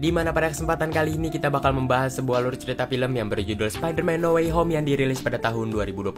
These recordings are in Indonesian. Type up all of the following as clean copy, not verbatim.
Dimana pada kesempatan kali ini kita bakal membahas sebuah alur cerita film yang berjudul Spider-Man No Way Home yang dirilis pada tahun 2021.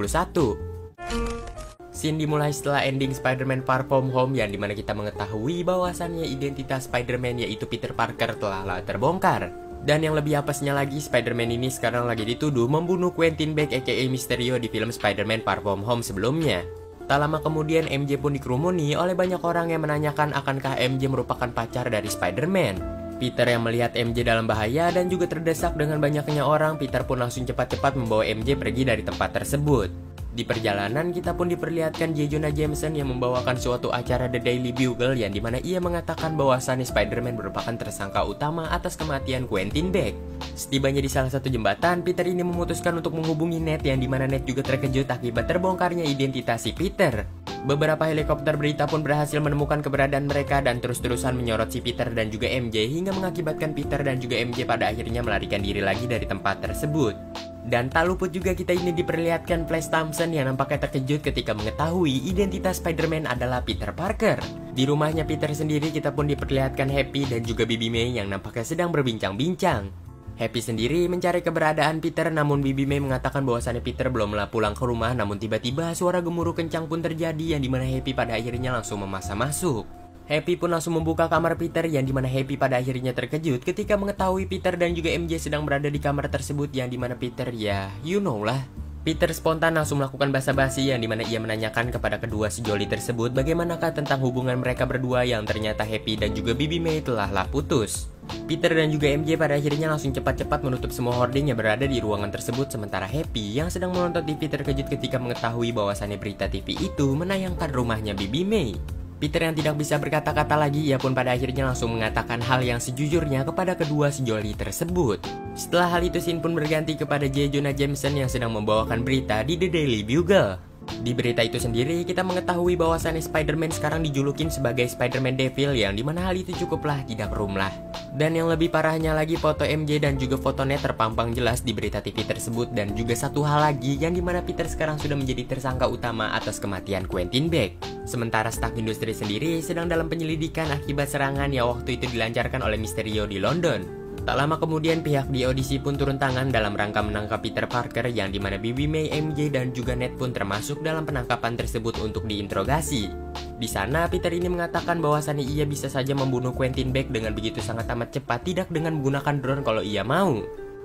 Scene dimulai setelah ending Spider-Man Far From Home yang dimana kita mengetahui bahwasannya identitas Spider-Man yaitu Peter Parker telah terbongkar. Dan yang lebih apesnya lagi, Spider-Man ini sekarang lagi dituduh membunuh Quentin Beck aka Mysterio di film Spider-Man Far From Home sebelumnya. Tak lama kemudian MJ pun dikerumuni oleh banyak orang yang menanyakan akankah MJ merupakan pacar dari Spider-Man. Peter yang melihat MJ dalam bahaya dan juga terdesak dengan banyaknya orang, Peter pun langsung cepat-cepat membawa MJ pergi dari tempat tersebut. Di perjalanan kita pun diperlihatkan J. Jonah Jameson yang membawakan suatu acara The Daily Bugle yang dimana ia mengatakan bahwasannya Spider-Man merupakan tersangka utama atas kematian Quentin Beck. Setibanya di salah satu jembatan, Peter ini memutuskan untuk menghubungi Ned yang dimana Ned juga terkejut akibat terbongkarnya identitas si Peter. Beberapa helikopter berita pun berhasil menemukan keberadaan mereka dan terus-terusan menyorot si Peter dan juga MJ hingga mengakibatkan Peter dan juga MJ pada akhirnya melarikan diri lagi dari tempat tersebut. Dan tak luput juga kita ini diperlihatkan Flash Thompson yang nampaknya terkejut ketika mengetahui identitas Spider-Man adalah Peter Parker. Di rumahnya Peter sendiri kita pun diperlihatkan Happy dan juga Bibi May yang nampaknya sedang berbincang-bincang. Happy sendiri mencari keberadaan Peter, namun Bibi May mengatakan bahwasannya Peter belumlah pulang ke rumah. Namun tiba-tiba suara gemuruh kencang pun terjadi yang dimana Happy pada akhirnya langsung memaksa masuk. Happy pun langsung membuka kamar Peter yang dimana Happy pada akhirnya terkejut ketika mengetahui Peter dan juga MJ sedang berada di kamar tersebut yang dimana Peter ya you know lah. Peter spontan langsung melakukan basa-basi yang dimana ia menanyakan kepada kedua sejoli tersebut bagaimanakah tentang hubungan mereka berdua yang ternyata Happy dan juga Bibi May telah putus. Peter dan juga MJ pada akhirnya langsung cepat-cepat menutup semua hording yang berada di ruangan tersebut, sementara Happy yang sedang menonton TV terkejut ketika mengetahui bahwasannya berita TV itu menayangkan rumahnya Bibi May. Peter yang tidak bisa berkata-kata lagi, ia pun pada akhirnya langsung mengatakan hal yang sejujurnya kepada kedua sejoli tersebut. Setelah hal itu scene pun berganti kepada J. Jonah Jameson yang sedang membawakan berita di The Daily Bugle. Di berita itu sendiri kita mengetahui bahwasannya Spider-Man sekarang dijulukin sebagai Spider-Man Devil yang dimana hal itu cukuplah tidak rumlah. Dan yang lebih parahnya lagi foto MJ dan juga foto Ned terpampang jelas di berita TV tersebut. Dan juga satu hal lagi yang dimana Peter sekarang sudah menjadi tersangka utama atas kematian Quentin Beck. Sementara staf industri sendiri sedang dalam penyelidikan akibat serangan yang waktu itu dilancarkan oleh Mysterio di London. Tak lama kemudian pihak di audisi pun turun tangan dalam rangka menangkap Peter Parker yang dimana Bibi May, MJ dan juga Ned pun termasuk dalam penangkapan tersebut untuk diinterogasi. Di sana Peter ini mengatakan bahwasannya ia bisa saja membunuh Quentin Beck dengan begitu sangat amat cepat tidak dengan menggunakan drone kalau ia mau.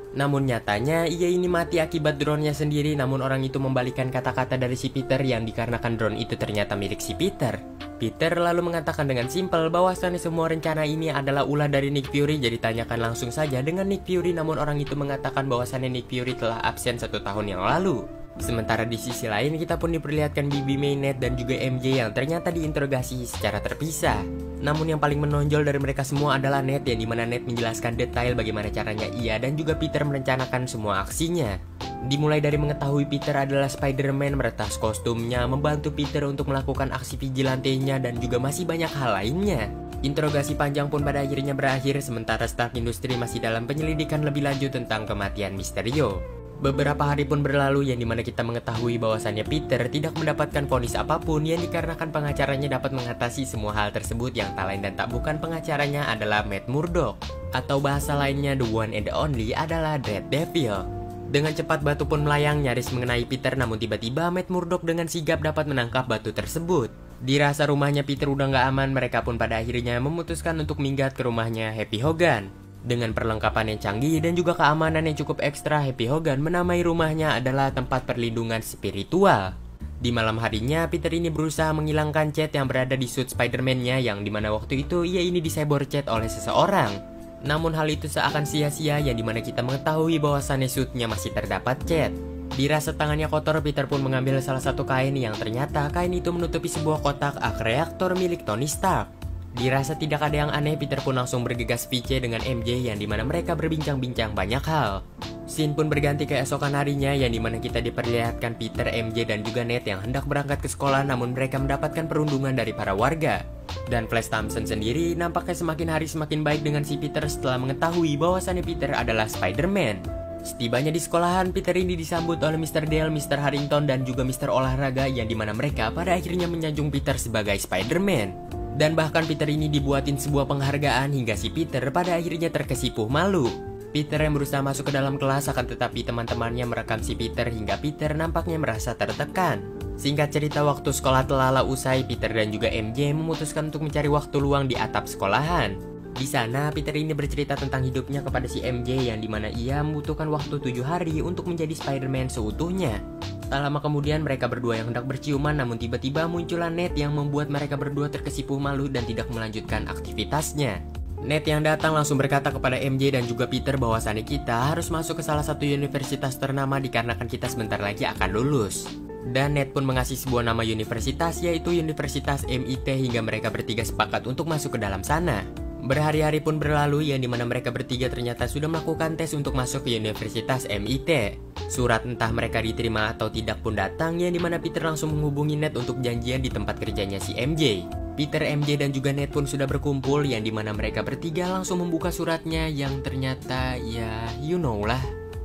Namun nyatanya ia ini mati akibat drone-nya sendiri, namun orang itu membalikan kata-kata dari si Peter yang dikarenakan drone itu ternyata milik si Peter. Peter lalu mengatakan dengan simpel bahwasannya semua rencana ini adalah ulah dari Nick Fury, jadi tanyakan langsung saja dengan Nick Fury, namun orang itu mengatakan bahwasannya Nick Fury telah absen 1 tahun yang lalu. Sementara di sisi lain kita pun diperlihatkan Bibi May, Ned dan juga MJ yang ternyata diinterogasi secara terpisah. Namun yang paling menonjol dari mereka semua adalah Ned yang dimana Ned menjelaskan detail bagaimana caranya ia dan juga Peter merencanakan semua aksinya. Dimulai dari mengetahui Peter adalah Spider-Man, meretas kostumnya, membantu Peter untuk melakukan aksi vigilantenya dan juga masih banyak hal lainnya. Interogasi panjang pun pada akhirnya berakhir sementara staf industri masih dalam penyelidikan lebih lanjut tentang kematian Mysterio. Beberapa hari pun berlalu yang dimana kita mengetahui bahwasannya Peter tidak mendapatkan vonis apapun yang dikarenakan pengacaranya dapat mengatasi semua hal tersebut yang tak lain dan tak bukan pengacaranya adalah Matt Murdock. Atau bahasa lainnya the one and the only adalah Daredevil. Dengan cepat batu pun melayang nyaris mengenai Peter, namun tiba-tiba Matt Murdock dengan sigap dapat menangkap batu tersebut. Dirasa rumahnya Peter udah gak aman, mereka pun pada akhirnya memutuskan untuk minggat ke rumahnya Happy Hogan. Dengan perlengkapan yang canggih dan juga keamanan yang cukup ekstra, Happy Hogan menamai rumahnya adalah tempat perlindungan spiritual. Di malam harinya, Peter ini berusaha menghilangkan cat yang berada di suit Spider-Man-nya yang dimana waktu itu ia ini dicyber cat oleh seseorang. Namun hal itu seakan sia-sia yang dimana kita mengetahui bahwasannya suitnya masih terdapat cat. Dirasa tangannya kotor, Peter pun mengambil salah satu kain yang ternyata kain itu menutupi sebuah kotak arc reactor milik Tony Stark. Dirasa tidak ada yang aneh, Peter pun langsung bergegas VC dengan MJ yang dimana mereka berbincang-bincang banyak hal. Scene pun berganti keesokan harinya yang dimana kita diperlihatkan Peter, MJ dan juga Ned yang hendak berangkat ke sekolah, namun mereka mendapatkan perundungan dari para warga. Dan Flash Thompson sendiri nampaknya semakin hari semakin baik dengan si Peter setelah mengetahui bahwasannya Peter adalah Spider-Man. Setibanya di sekolahan, Peter ini disambut oleh Mr. Dale, Mr. Harrington dan juga Mr. Olahraga yang dimana mereka pada akhirnya menyanjung Peter sebagai Spider-Man. Dan bahkan Peter ini dibuatin sebuah penghargaan hingga si Peter pada akhirnya terkesipuh malu. Peter yang berusaha masuk ke dalam kelas akan tetapi teman-temannya merekam si Peter hingga Peter nampaknya merasa tertekan. Singkat cerita, waktu sekolah telah usai, Peter dan juga MJ memutuskan untuk mencari waktu luang di atap sekolahan. Di sana, Peter ini bercerita tentang hidupnya kepada si MJ yang dimana ia membutuhkan waktu 7 hari untuk menjadi Spider-Man seutuhnya. Tak lama kemudian mereka berdua yang hendak berciuman, namun tiba-tiba muncullah Ned yang membuat mereka berdua terkesipuh malu dan tidak melanjutkan aktivitasnya. Ned yang datang langsung berkata kepada MJ dan juga Peter bahwasannya kita harus masuk ke salah satu universitas ternama dikarenakan kita sebentar lagi akan lulus. Dan Ned pun mengasih sebuah nama universitas, yaitu Universitas MIT, hingga mereka bertiga sepakat untuk masuk ke dalam sana. Berhari-hari pun berlalu yang dimana mereka bertiga ternyata sudah melakukan tes untuk masuk ke Universitas MIT. Surat entah mereka diterima atau tidak pun datang, yang dimana Peter langsung menghubungi Ned untuk janjian di tempat kerjanya si MJ. Peter, MJ dan juga Ned pun sudah berkumpul, yang dimana mereka bertiga langsung membuka suratnya yang ternyata ya you know lah.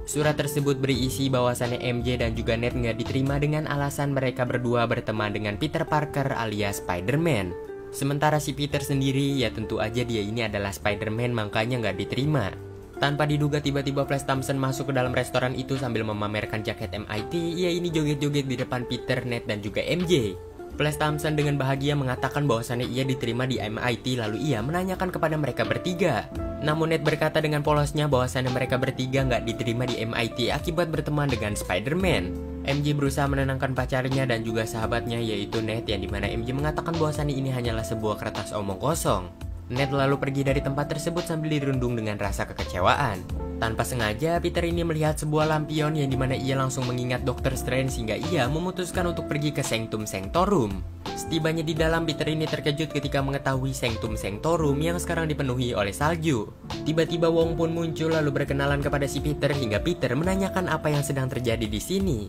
Surat tersebut berisi bahwasannya MJ dan juga Ned nggak diterima dengan alasan mereka berdua berteman dengan Peter Parker alias Spider-Man. Sementara si Peter sendiri ya tentu aja dia ini adalah Spider-Man, makanya nggak diterima. Tanpa diduga tiba-tiba Flash Thompson masuk ke dalam restoran itu sambil memamerkan jaket MIT. Ia ini joget-joget di depan Peter, Ned dan juga MJ. Flash Thompson dengan bahagia mengatakan bahwasannya ia diterima di MIT, lalu ia menanyakan kepada mereka bertiga. Namun Ned berkata dengan polosnya bahwasannya mereka bertiga nggak diterima di MIT akibat berteman dengan Spider-Man. MJ berusaha menenangkan pacarnya dan juga sahabatnya yaitu Ned, yang dimana MJ mengatakan bahwasannya ini hanyalah sebuah kertas omong kosong. Ned lalu pergi dari tempat tersebut sambil dirundung dengan rasa kekecewaan. Tanpa sengaja, Peter ini melihat sebuah lampion yang dimana ia langsung mengingat Dr. Strange hingga ia memutuskan untuk pergi ke Sanctum Sanctorum. Setibanya di dalam, Peter ini terkejut ketika mengetahui Sanctum Sanctorum yang sekarang dipenuhi oleh salju. Tiba-tiba Wong pun muncul lalu berkenalan kepada si Peter hingga Peter menanyakan apa yang sedang terjadi di sini.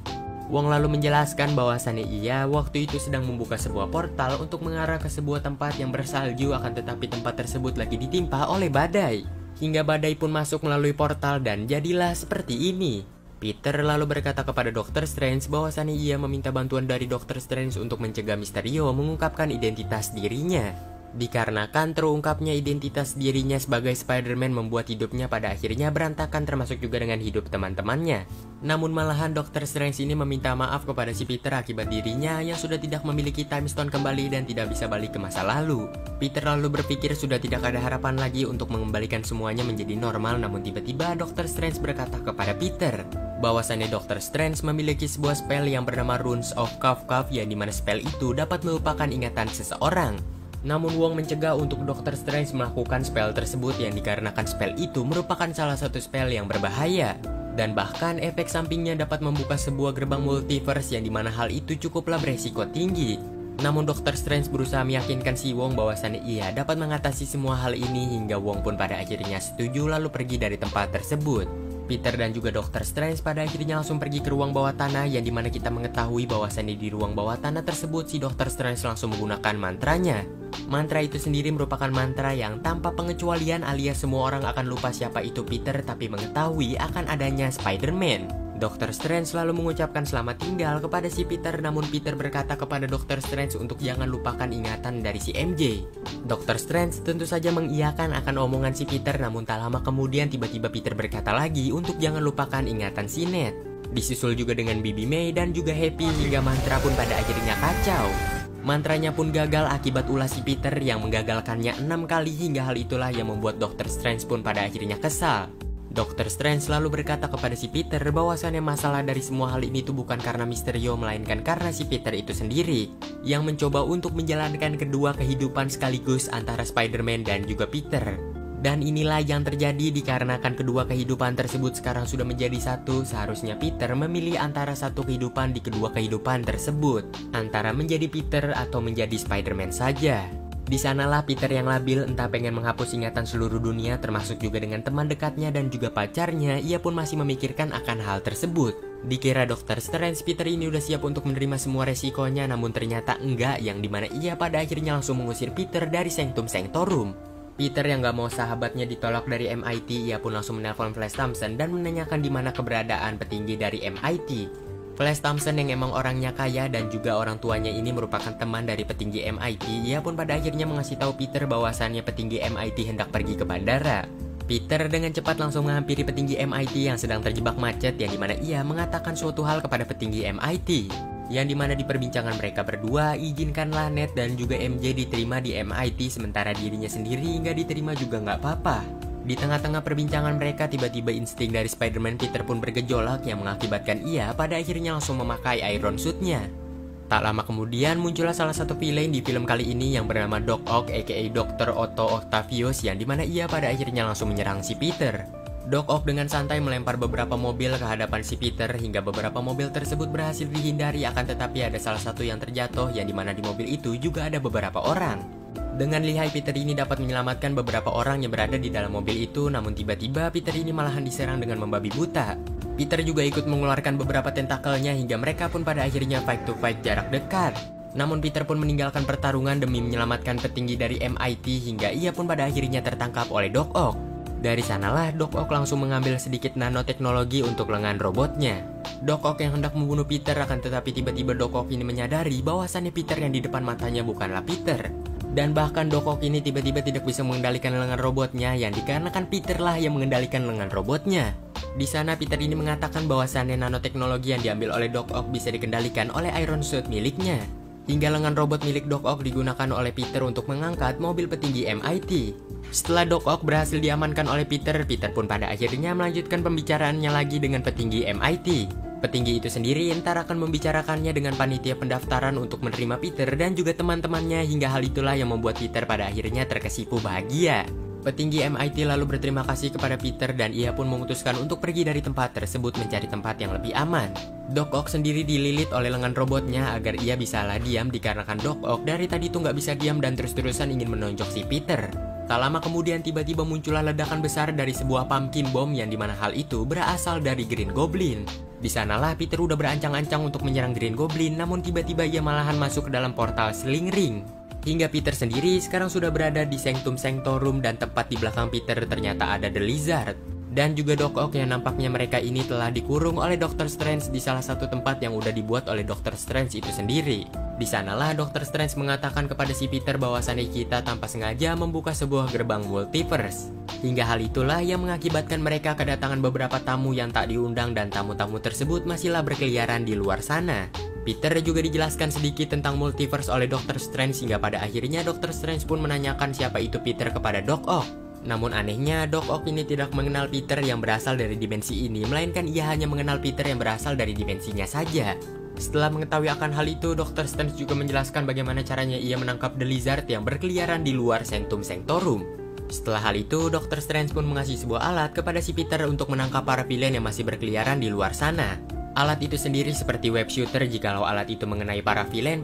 Wong lalu menjelaskan bahwasannya ia waktu itu sedang membuka sebuah portal untuk mengarah ke sebuah tempat yang bersalju, akan tetapi tempat tersebut lagi ditimpa oleh badai. Hingga badai pun masuk melalui portal dan jadilah seperti ini. Peter lalu berkata kepada Dr. Strange bahwasannya ia meminta bantuan dari Dr. Strange untuk mencegah Mysterio mengungkapkan identitas dirinya. Dikarenakan terungkapnya identitas dirinya sebagai Spider-Man membuat hidupnya pada akhirnya berantakan, termasuk juga dengan hidup teman-temannya. Namun malahan Dr. Strange ini meminta maaf kepada si Peter akibat dirinya yang sudah tidak memiliki Time Stone kembali dan tidak bisa balik ke masa lalu. Peter lalu berpikir sudah tidak ada harapan lagi untuk mengembalikan semuanya menjadi normal, namun tiba-tiba Dr. Strange berkata kepada Peter bahwasannya Dr. Strange memiliki sebuah spell yang bernama Runes of Kaf-Kaf, yang dimana spell itu dapat melupakan ingatan seseorang. Namun Wong mencegah untuk Dr. Strange melakukan spell tersebut yang dikarenakan spell itu merupakan salah satu spell yang berbahaya. Dan bahkan efek sampingnya dapat membuka sebuah gerbang multiverse yang dimana hal itu cukuplah beresiko tinggi. Namun Dr. Strange berusaha meyakinkan si Wong bahwasannya ia dapat mengatasi semua hal ini hingga Wong pun pada akhirnya setuju lalu pergi dari tempat tersebut. Peter dan juga Dr. Strange pada akhirnya langsung pergi ke ruang bawah tanah, yang dimana kita mengetahui bahwasannya di ruang bawah tanah tersebut si Dr. Strange langsung menggunakan mantranya. Mantra itu sendiri merupakan mantra yang tanpa pengecualian alias semua orang akan lupa siapa itu Peter tapi mengetahui akan adanya Spider-Man. Dr. Strange selalu mengucapkan selamat tinggal kepada si Peter, namun Peter berkata kepada Dr. Strange untuk jangan lupakan ingatan dari si MJ. Dr. Strange tentu saja mengiyakan akan omongan si Peter, namun tak lama kemudian tiba-tiba Peter berkata lagi untuk jangan lupakan ingatan si Ned. Disusul juga dengan Bibi May dan juga Happy hingga mantra pun pada akhirnya kacau. Mantranya pun gagal akibat ulah si Peter yang menggagalkannya 6 kali hingga hal itulah yang membuat Dr. Strange pun pada akhirnya kesal. Dr. Strange lalu berkata kepada si Peter bahwasannya masalah dari semua hal ini tuh bukan karena Mysterio melainkan karena si Peter itu sendiri yang mencoba untuk menjalankan kedua kehidupan sekaligus antara Spider-Man dan juga Peter. Dan inilah yang terjadi dikarenakan kedua kehidupan tersebut sekarang sudah menjadi satu. Seharusnya Peter memilih antara satu kehidupan di kedua kehidupan tersebut, antara menjadi Peter atau menjadi Spider-Man saja. Di sanalah Peter yang labil entah pengen menghapus ingatan seluruh dunia termasuk juga dengan teman dekatnya dan juga pacarnya, ia pun masih memikirkan akan hal tersebut. Dikira Dr. Strange Peter ini udah siap untuk menerima semua resikonya, namun ternyata enggak, yang dimana ia pada akhirnya langsung mengusir Peter dari Sanctum Sanctorum. Peter yang gak mau sahabatnya ditolak dari MIT, ia pun langsung menelpon Flash Thompson dan menanyakan di mana keberadaan petinggi dari MIT. Flash Thompson yang emang orangnya kaya dan juga orang tuanya ini merupakan teman dari petinggi MIT, ia pun pada akhirnya mengasih tahu Peter bahwasannya petinggi MIT hendak pergi ke bandara. Peter dengan cepat langsung menghampiri petinggi MIT yang sedang terjebak macet, yang dimana ia mengatakan suatu hal kepada petinggi MIT. Yang dimana di perbincangan mereka berdua, izinkanlah Ned dan juga MJ diterima di MIT, sementara dirinya sendiri nggak diterima juga nggak apa-apa. Di tengah-tengah perbincangan mereka, tiba-tiba insting dari Spider-Man Peter pun bergejolak yang mengakibatkan ia pada akhirnya langsung memakai Iron Suit-nya. Tak lama kemudian muncullah salah satu villain di film kali ini yang bernama Doc Ock aka Dr. Otto Octavius, yang dimana ia pada akhirnya langsung menyerang si Peter. Doc Ock dengan santai melempar beberapa mobil ke hadapan si Peter hingga beberapa mobil tersebut berhasil dihindari, akan tetapi ada salah satu yang terjatuh, yang dimana di mobil itu juga ada beberapa orang. Dengan lihai Peter ini dapat menyelamatkan beberapa orang yang berada di dalam mobil itu, namun tiba-tiba Peter ini malahan diserang dengan membabi buta. Peter juga ikut mengeluarkan beberapa tentakelnya hingga mereka pun pada akhirnya fight to fight jarak dekat. Namun Peter pun meninggalkan pertarungan demi menyelamatkan petinggi dari MIT hingga ia pun pada akhirnya tertangkap oleh Doc Ock. Dari sanalah Doc Ock langsung mengambil sedikit nanoteknologi untuk lengan robotnya. Doc Ock yang hendak membunuh Peter, akan tetapi tiba-tiba Doc Ock ini menyadari bahwasannya Peter yang di depan matanya bukanlah Peter. Dan bahkan Doc Ock ini tiba-tiba tidak bisa mengendalikan lengan robotnya, yang dikarenakan Peter lah yang mengendalikan lengan robotnya. Di sana Peter ini mengatakan bahwasannya nanoteknologi yang diambil oleh Doc Ock bisa dikendalikan oleh Iron Suit miliknya. Hingga lengan robot milik Doc Ock digunakan oleh Peter untuk mengangkat mobil petinggi MIT. Setelah Doc Ock berhasil diamankan oleh Peter, Peter pun pada akhirnya melanjutkan pembicaraannya lagi dengan petinggi MIT. Petinggi itu sendiri entar akan membicarakannya dengan panitia pendaftaran untuk menerima Peter dan juga teman-temannya, hingga hal itulah yang membuat Peter pada akhirnya terkesipu bahagia. Petinggi MIT lalu berterima kasih kepada Peter dan ia pun memutuskan untuk pergi dari tempat tersebut mencari tempat yang lebih aman. Doc Ock sendiri dililit oleh lengan robotnya agar ia bisalah diam, dikarenakan Doc Ock dari tadi tuh nggak bisa diam dan terus-terusan ingin menonjok si Peter. Tak lama kemudian tiba-tiba muncullah ledakan besar dari sebuah pumpkin bomb, yang dimana hal itu berasal dari Green Goblin. Di sanalah Peter udah berancang-ancang untuk menyerang Green Goblin, namun tiba-tiba ia malahan masuk ke dalam portal Sling Ring. Hingga Peter sendiri sekarang sudah berada di Sanctum Sanctorum, dan tepat di belakang Peter ternyata ada The Lizard. Dan juga Doc Ock yang nampaknya mereka ini telah dikurung oleh Dr. Strange di salah satu tempat yang udah dibuat oleh Dr. Strange itu sendiri. Di sanalah Dr. Strange mengatakan kepada si Peter bahwasannya kita tanpa sengaja membuka sebuah gerbang multiverse. Hingga hal itulah yang mengakibatkan mereka kedatangan beberapa tamu yang tak diundang, dan tamu-tamu tersebut masihlah berkeliaran di luar sana. Peter juga dijelaskan sedikit tentang multiverse oleh Dr. Strange, hingga pada akhirnya Dr. Strange pun menanyakan siapa itu Peter kepada Doc Ock. Namun anehnya Doc Ock ini tidak mengenal Peter yang berasal dari dimensi ini, melainkan ia hanya mengenal Peter yang berasal dari dimensinya saja. Setelah mengetahui akan hal itu, Dr. Strange juga menjelaskan bagaimana caranya ia menangkap The Lizard yang berkeliaran di luar Sanctum Sanctorum. Setelah hal itu, Dr. Strange pun mengasih sebuah alat kepada si Peter untuk menangkap para villain yang masih berkeliaran di luar sana. Alat itu sendiri seperti web shooter. Jikalau alat itu mengenai para villain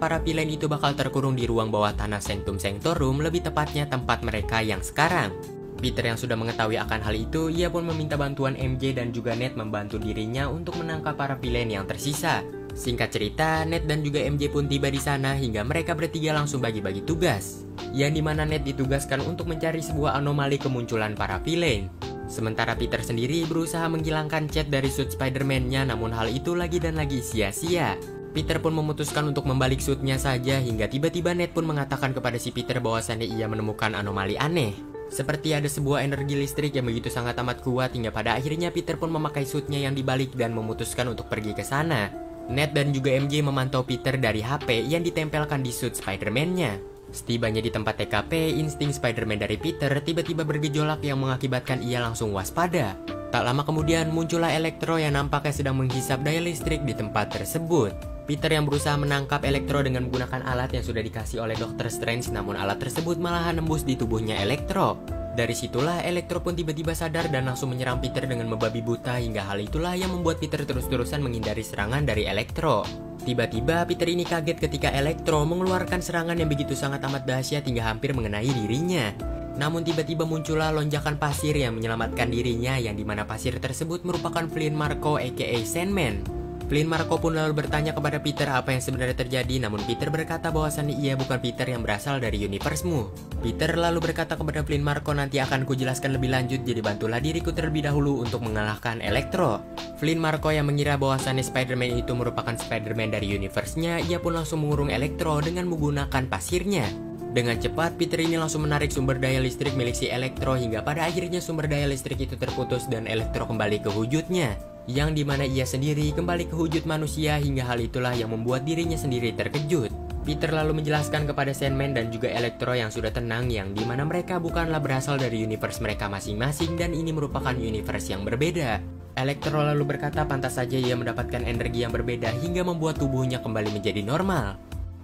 itu bakal terkurung di ruang bawah tanah Sanctum Sanctorum, lebih tepatnya tempat mereka yang sekarang. Peter yang sudah mengetahui akan hal itu, ia pun meminta bantuan MJ dan juga Ned membantu dirinya untuk menangkap para villain yang tersisa. Singkat cerita, Ned dan juga MJ pun tiba di sana hingga mereka bertiga langsung bagi-bagi tugas. Yang dimana Ned ditugaskan untuk mencari sebuah anomali kemunculan para villain. Sementara Peter sendiri berusaha menghilangkan cat dari suit Spider-Man-nya, namun hal itu lagi dan lagi sia-sia. Peter pun memutuskan untuk membalik suitnya saja hingga tiba-tiba Ned pun mengatakan kepada si Peter bahwasannya ia menemukan anomali aneh. Seperti ada sebuah energi listrik yang begitu sangat amat kuat, hingga pada akhirnya Peter pun memakai suitnya yang dibalik dan memutuskan untuk pergi ke sana. Ned dan juga MJ memantau Peter dari HP yang ditempelkan di suit Spider-Man-nya. Setibanya di tempat TKP, insting Spider-Man dari Peter tiba-tiba bergejolak yang mengakibatkan ia langsung waspada. Tak lama kemudian muncullah Electro yang nampaknya sedang menghisap daya listrik di tempat tersebut. Peter yang berusaha menangkap Electro dengan menggunakan alat yang sudah dikasih oleh Dr. Strange, namun alat tersebut malahan nembus di tubuhnya Electro. Dari situlah Electro pun tiba-tiba sadar dan langsung menyerang Peter dengan membabi buta, hingga hal itulah yang membuat Peter terus-terusan menghindari serangan dari Electro. Tiba-tiba Peter ini kaget ketika Electro mengeluarkan serangan yang begitu sangat amat dahsyat hingga hampir mengenai dirinya. Namun tiba-tiba muncullah lonjakan pasir yang menyelamatkan dirinya, yang dimana pasir tersebut merupakan Flynn Marko aka Sandman. Flynn Marco pun lalu bertanya kepada Peter apa yang sebenarnya terjadi, namun Peter berkata bahwasannya ia bukan Peter yang berasal dari universe-mu. Peter lalu berkata kepada Flynn Marco, nanti akan kujelaskan lebih lanjut, jadi bantulah diriku terlebih dahulu untuk mengalahkan Electro. Flynn Marco yang mengira bahwasannya Spider-Man itu merupakan Spider-Man dari universe-nya, ia pun langsung mengurung Electro dengan menggunakan pasirnya. Dengan cepat, Peter ini langsung menarik sumber daya listrik milik si Electro hingga pada akhirnya sumber daya listrik itu terputus dan Electro kembali ke wujudnya. Yang dimana ia sendiri kembali ke wujud manusia hingga hal itulah yang membuat dirinya sendiri terkejut. Peter lalu menjelaskan kepada Sandman dan juga Electro yang sudah tenang yang dimana mereka bukanlah berasal dari universe mereka masing-masing dan ini merupakan universe yang berbeda. Electro lalu berkata pantas saja ia mendapatkan energi yang berbeda hingga membuat tubuhnya kembali menjadi normal.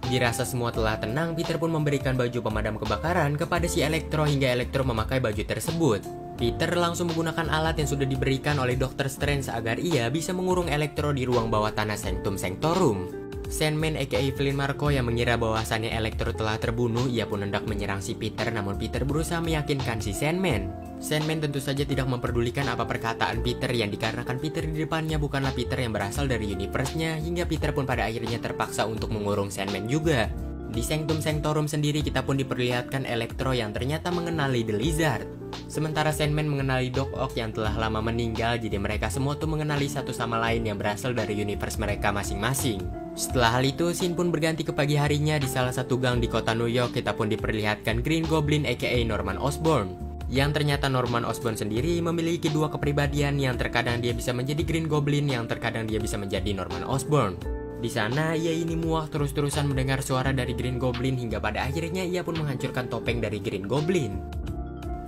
Dirasa semua telah tenang, Peter pun memberikan baju pemadam kebakaran kepada si Electro hingga Electro memakai baju tersebut. Peter langsung menggunakan alat yang sudah diberikan oleh Dr. Strange agar ia bisa mengurung Electro di ruang bawah tanah Sanctum Sanctorum. Sandman aka Flynn Marco yang mengira bahwasannya Electro telah terbunuh, ia pun hendak menyerang si Peter namun Peter berusaha meyakinkan si Sandman. Sandman tentu saja tidak memperdulikan apa perkataan Peter yang dikarenakan Peter di depannya bukanlah Peter yang berasal dari universe-nya hingga Peter pun pada akhirnya terpaksa untuk mengurung Sandman juga. Di Sanctum Sanctorum sendiri kita pun diperlihatkan Electro yang ternyata mengenali The Lizard. Sementara Sandman mengenali Doc Ock yang telah lama meninggal, jadi mereka semua tuh mengenali satu sama lain yang berasal dari universe mereka masing-masing. Setelah hal itu, scene pun berganti ke pagi harinya di salah satu gang di kota New York. Kita pun diperlihatkan Green Goblin aka Norman Osborn. Yang ternyata Norman Osborn sendiri memiliki dua kepribadian, yang terkadang dia bisa menjadi Green Goblin, yang terkadang dia bisa menjadi Norman Osborn. Di sana ia ini muak terus-terusan mendengar suara dari Green Goblin hingga pada akhirnya ia pun menghancurkan topeng dari Green Goblin.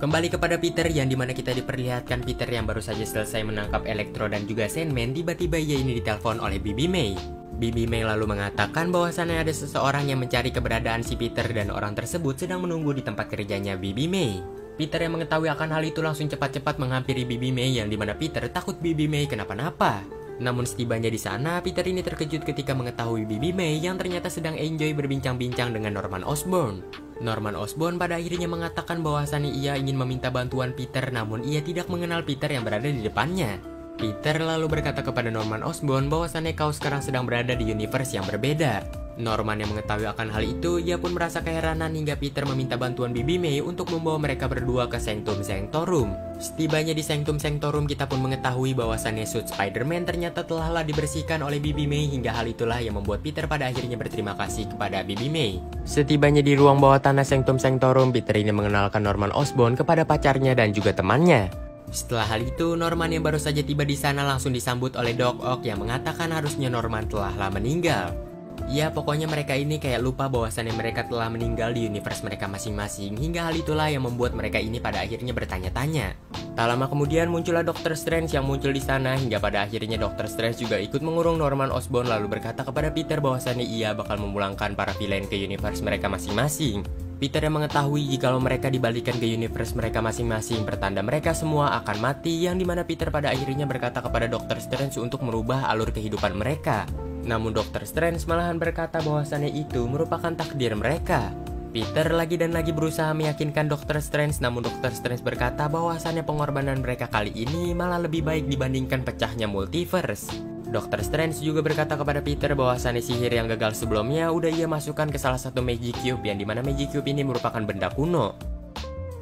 Kembali kepada Peter yang dimana kita diperlihatkan Peter yang baru saja selesai menangkap Electro dan juga Sandman, tiba-tiba ia ini ditelepon oleh Bibi May. Bibi May lalu mengatakan bahwasannya ada seseorang yang mencari keberadaan si Peter dan orang tersebut sedang menunggu di tempat kerjanya Bibi May. Peter yang mengetahui akan hal itu langsung cepat-cepat menghampiri Bibi May yang dimana Peter takut Bibi May kenapa-napa. Namun setibanya di sana, Peter ini terkejut ketika mengetahui Bibi May yang ternyata sedang enjoy berbincang-bincang dengan Norman Osborn. Norman Osborn pada akhirnya mengatakan bahwasannya ia ingin meminta bantuan Peter, namun ia tidak mengenal Peter yang berada di depannya. Peter lalu berkata kepada Norman Osborn bahwasannya kau sekarang sedang berada di universe yang berbeda. Norman yang mengetahui akan hal itu, ia pun merasa keheranan hingga Peter meminta bantuan Bibi May untuk membawa mereka berdua ke Sanctum Sanctorum. Setibanya di Sanctum Sanctorum, kita pun mengetahui bahwasannya suit Spider-Man ternyata telahlah dibersihkan oleh Bibi May hingga hal itulah yang membuat Peter pada akhirnya berterima kasih kepada Bibi May. Setibanya di ruang bawah tanah Sanctum Sanctorum, Peter ini mengenalkan Norman Osborn kepada pacarnya dan juga temannya. Setelah hal itu, Norman yang baru saja tiba di sana langsung disambut oleh Doc Ock yang mengatakan harusnya Norman telahlah meninggal. Ya, pokoknya mereka ini kayak lupa bahwasannya mereka telah meninggal di universe mereka masing-masing hingga hal itulah yang membuat mereka ini pada akhirnya bertanya-tanya. Tak lama kemudian muncullah Dr. Strange yang muncul di sana hingga pada akhirnya Dr. Strange juga ikut mengurung Norman Osborn lalu berkata kepada Peter bahwasannya ia bakal memulangkan para villain ke universe mereka masing-masing. Peter yang mengetahui jikalau mereka dibalikan ke universe mereka masing-masing pertanda mereka semua akan mati, yang dimana Peter pada akhirnya berkata kepada Dr. Strange untuk merubah alur kehidupan mereka. Namun Dr. Strange malahan berkata bahwasannya itu merupakan takdir mereka. Peter lagi dan lagi berusaha meyakinkan Dr. Strange, namun Dr. Strange berkata bahwasannya pengorbanan mereka kali ini malah lebih baik dibandingkan pecahnya multiverse. Dr. Strange juga berkata kepada Peter bahwasannya sihir yang gagal sebelumnya udah ia masukkan ke salah satu Magic Cube, yang dimana Magic Cube ini merupakan benda kuno.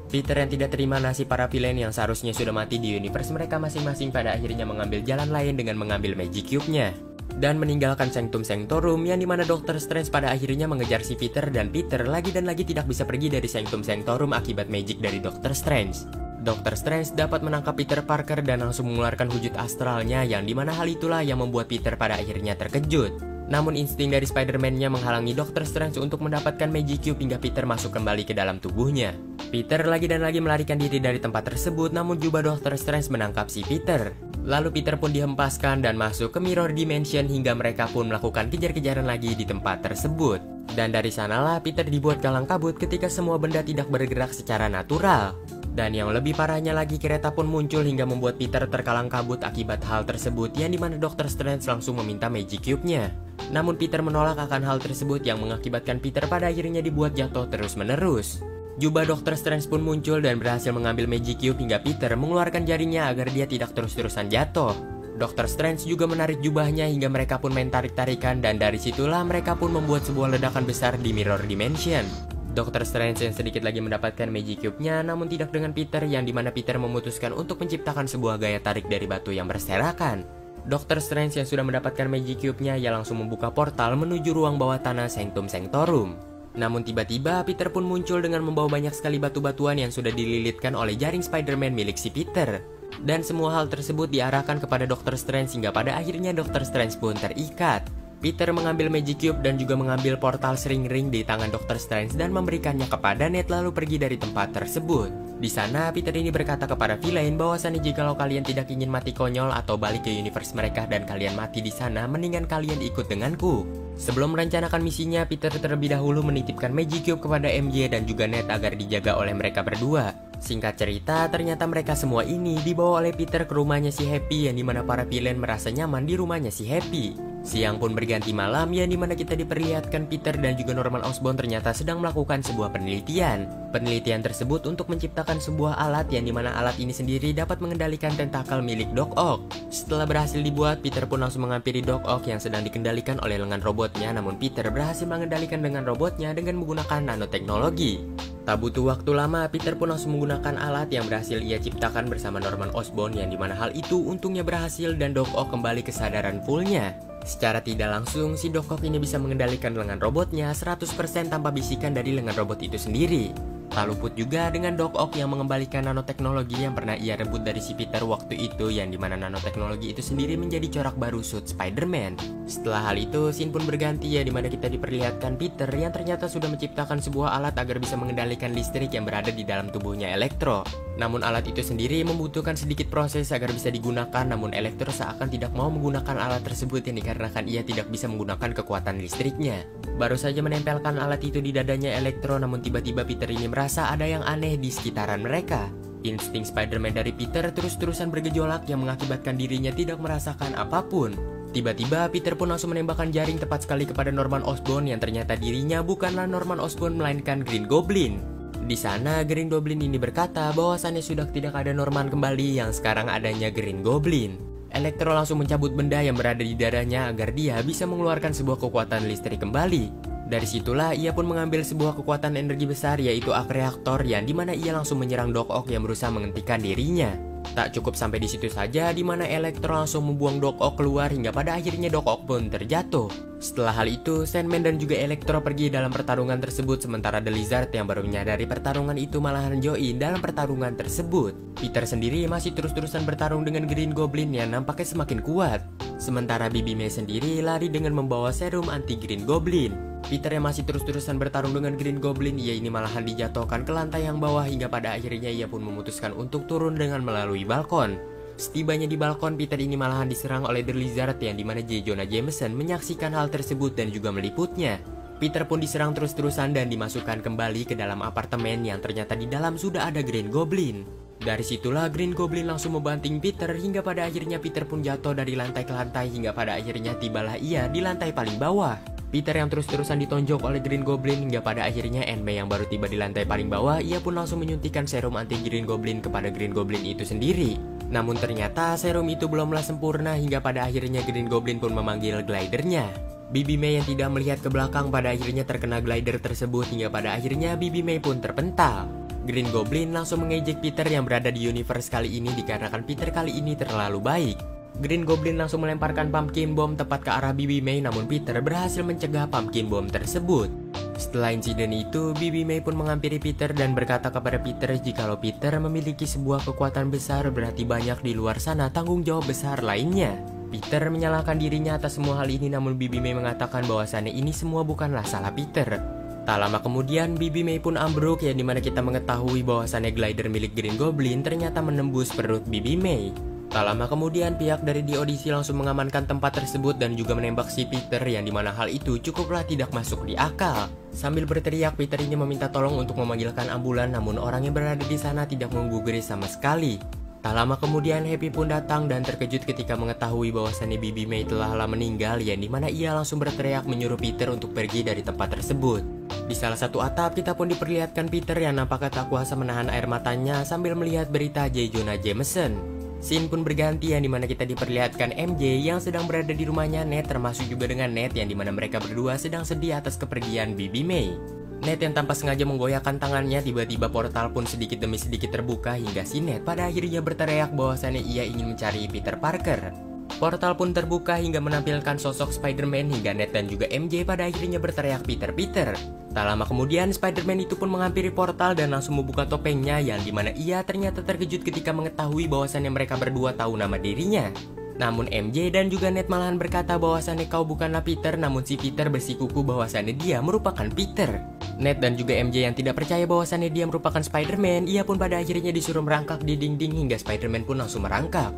Peter yang tidak terima nasib para villain yang seharusnya sudah mati di universe mereka masing-masing pada akhirnya mengambil jalan lain dengan mengambil Magic Cube-nya dan meninggalkan Sanctum Sanctorum, yang dimana Dr. Strange pada akhirnya mengejar si Peter dan Peter lagi dan lagi tidak bisa pergi dari Sanctum Sanctorum akibat magic dari Dr. Strange. Dr. Strange dapat menangkap Peter Parker dan langsung mengeluarkan wujud astralnya, yang dimana hal itulah yang membuat Peter pada akhirnya terkejut. Namun insting dari Spider-Man-nya menghalangi Dr. Strange untuk mendapatkan Magic Cube hingga Peter masuk kembali ke dalam tubuhnya. Peter lagi dan lagi melarikan diri dari tempat tersebut, namun jubah Dr. Strange menangkap si Peter. Lalu Peter pun dihempaskan dan masuk ke Mirror Dimension hingga mereka pun melakukan kejar-kejaran lagi di tempat tersebut. Dan dari sanalah Peter dibuat kalang kabut ketika semua benda tidak bergerak secara natural. Dan yang lebih parahnya lagi, kereta pun muncul hingga membuat Peter terkalang kabut akibat hal tersebut, yang dimana Dr. Strange langsung meminta Magic Cube-nya. Namun Peter menolak akan hal tersebut yang mengakibatkan Peter pada akhirnya dibuat jatuh terus-menerus. Jubah Dr. Strange pun muncul dan berhasil mengambil Magic Cube hingga Peter mengeluarkan jarinya agar dia tidak terus-terusan jatuh. Dr. Strange juga menarik jubahnya hingga mereka pun main tarik-tarikan, dan dari situlah mereka pun membuat sebuah ledakan besar di Mirror Dimension. Dr. Strange yang sedikit lagi mendapatkan Magic Cube-nya, namun tidak dengan Peter, yang dimana Peter memutuskan untuk menciptakan sebuah gaya tarik dari batu yang berserakan. Dr. Strange yang sudah mendapatkan Magic Cube-nya, ia langsung membuka portal menuju ruang bawah tanah Sanctum Sanctorum. Namun tiba-tiba Peter pun muncul dengan membawa banyak sekali batu-batuan yang sudah dililitkan oleh jaring Spider-Man milik si Peter. Dan semua hal tersebut diarahkan kepada Dr. Strange hingga pada akhirnya Dr. Strange pun terikat. Peter mengambil Magic Cube dan juga mengambil portal Sring Ring di tangan Dr. Strange dan memberikannya kepada Ned lalu pergi dari tempat tersebut. Di sana Peter ini berkata kepada villain bahwasannya jikalau kalian tidak ingin mati konyol atau balik ke universe mereka dan kalian mati di sana, mendingan kalian ikut denganku. Sebelum merencanakan misinya, Peter terlebih dahulu menitipkan Magic Cube kepada MJ dan juga Ned agar dijaga oleh mereka berdua. Singkat cerita, ternyata mereka semua ini dibawa oleh Peter ke rumahnya si Happy, yang dimana para villain merasa nyaman di rumahnya si Happy. Siang pun berganti malam, yang dimana kita diperlihatkan Peter dan juga Norman Osborn ternyata sedang melakukan sebuah penelitian. Penelitian tersebut untuk menciptakan sebuah alat, yang dimana alat ini sendiri dapat mengendalikan tentakel milik Doc Ock. Setelah berhasil dibuat, Peter pun langsung menghampiri Doc Ock yang sedang dikendalikan oleh lengan robotnya, namun Peter berhasil mengendalikan dengan robotnya dengan menggunakan nanoteknologi. Tak butuh waktu lama, Peter pun langsung menggunakan alat yang berhasil ia ciptakan bersama Norman Osborn, yang dimana hal itu untungnya berhasil dan Doc Ock kembali kesadaran fullnya. Secara tidak langsung, si Doc Ock ini bisa mengendalikan lengan robotnya 100% tanpa bisikan dari lengan robot itu sendiri. Tak luput juga dengan Doc Ock yang mengembalikan nanoteknologi yang pernah ia rebut dari si Peter waktu itu, yang dimana nanoteknologi itu sendiri menjadi corak baru suit Spider-Man. Setelah hal itu, scene pun berganti, ya dimana kita diperlihatkan Peter yang ternyata sudah menciptakan sebuah alat agar bisa mengendalikan listrik yang berada di dalam tubuhnya Electro. Namun alat itu sendiri membutuhkan sedikit proses agar bisa digunakan, namun Electro seakan tidak mau menggunakan alat tersebut yang dikarenakan ia tidak bisa menggunakan kekuatan listriknya. Baru saja menempelkan alat itu di dadanya Electro, namun tiba-tiba Peter ini merasa ada yang aneh di sekitaran mereka. Insting Spider-Man dari Peter terus-terusan bergejolak yang mengakibatkan dirinya tidak merasakan apapun. Tiba-tiba Peter pun langsung menembakkan jaring tepat sekali kepada Norman Osborn, yang ternyata dirinya bukanlah Norman Osborn melainkan Green Goblin. Di sana Green Goblin ini berkata bahwasannya sudah tidak ada Norman kembali, yang sekarang adanya Green Goblin. Electro langsung mencabut benda yang berada di dadanya agar dia bisa mengeluarkan sebuah kekuatan listrik kembali. Dari situlah ia pun mengambil sebuah kekuatan energi besar, yaitu arc reactor, yang dimana ia langsung menyerang Doc Ock yang berusaha menghentikan dirinya. Tak cukup sampai di situ saja, dimana Electro langsung membuang Doc Ock keluar hingga pada akhirnya Doc Ock pun terjatuh. Setelah hal itu, Sandman dan juga Electro pergi dalam pertarungan tersebut, sementara The Lizard yang baru menyadari pertarungan itu malahan join dalam pertarungan tersebut. Peter sendiri masih terus-terusan bertarung dengan Green Goblin yang nampaknya semakin kuat. Sementara Bibi May sendiri lari dengan membawa serum anti Green Goblin. Peter yang masih terus-terusan bertarung dengan Green Goblin, ia ini malahan dijatuhkan ke lantai yang bawah hingga pada akhirnya ia pun memutuskan untuk turun dengan melalui balkon. Setibanya di balkon, Peter ini malahan diserang oleh The Lizard, yang dimana J. Jonah Jameson menyaksikan hal tersebut dan juga meliputnya. Peter pun diserang terus-terusan dan dimasukkan kembali ke dalam apartemen yang ternyata di dalam sudah ada Green Goblin. Dari situlah Green Goblin langsung membanting Peter hingga pada akhirnya Peter pun jatuh dari lantai ke lantai hingga pada akhirnya tibalah ia di lantai paling bawah. Peter yang terus-terusan ditonjok oleh Green Goblin hingga pada akhirnya Aunt May yang baru tiba di lantai paling bawah, ia pun langsung menyuntikkan serum anti Green Goblin kepada Green Goblin itu sendiri. Namun ternyata serum itu belumlah sempurna hingga pada akhirnya Green Goblin pun memanggil glidernya. Bibi May yang tidak melihat ke belakang pada akhirnya terkena glider tersebut hingga pada akhirnya Bibi May pun terpental. Green Goblin langsung mengejek Peter yang berada di universe kali ini dikarenakan Peter kali ini terlalu baik. Green Goblin langsung melemparkan pumpkin bomb tepat ke arah Bibi May, namun Peter berhasil mencegah pumpkin bomb tersebut. Setelah insiden itu, Bibi May pun menghampiri Peter dan berkata kepada Peter jikalau Peter memiliki sebuah kekuatan besar, berarti banyak di luar sana tanggung jawab besar lainnya. Peter menyalahkan dirinya atas semua hal ini, namun Bibi May mengatakan bahwasannya ini semua bukanlah salah Peter. Tak lama kemudian, Bibi May pun ambruk, yang dimana kita mengetahui bahwasannya glider milik Green Goblin ternyata menembus perut Bibi May. Tak lama kemudian, pihak dari The Odyssey langsung mengamankan tempat tersebut dan juga menembak si Peter, yang dimana hal itu cukuplah tidak masuk di akal. Sambil berteriak, Peter ini meminta tolong untuk memanggilkan ambulan, namun orang yang berada di sana tidak menggubris sama sekali. Tak lama kemudian, Happy pun datang dan terkejut ketika mengetahui bahwasannya Bibi May telah meninggal, yang dimana ia langsung berteriak menyuruh Peter untuk pergi dari tempat tersebut. Di salah satu atap, kita pun diperlihatkan Peter yang nampaknya tak kuasa menahan air matanya sambil melihat berita J. Jonah Jameson. Scene pun berganti yang dimana kita diperlihatkan MJ yang sedang berada di rumahnya Ned, termasuk juga dengan Ned yang dimana mereka berdua sedang sedih atas kepergian Bibi May. Ned yang tanpa sengaja menggoyahkan tangannya, tiba-tiba portal pun sedikit demi sedikit terbuka hingga si Ned pada akhirnya berteriak bahwasannya ia ingin mencari Peter Parker. Portal pun terbuka hingga menampilkan sosok Spider-Man hingga Ned dan juga MJ pada akhirnya berteriak Peter, Peter. Tak lama kemudian Spider-Man itu pun menghampiri portal dan langsung membuka topengnya yang dimana ia ternyata terkejut ketika mengetahui bahwasannya mereka berdua tahu nama dirinya. Namun MJ dan juga Ned malahan berkata bahwasannya kau bukanlah Peter, namun si Peter bersikuku bahwasannya dia merupakan Peter. Ned dan juga MJ yang tidak percaya bahwasannya dia merupakan Spider-Man, ia pun pada akhirnya disuruh merangkak di dinding hingga Spider-Man pun langsung merangkak.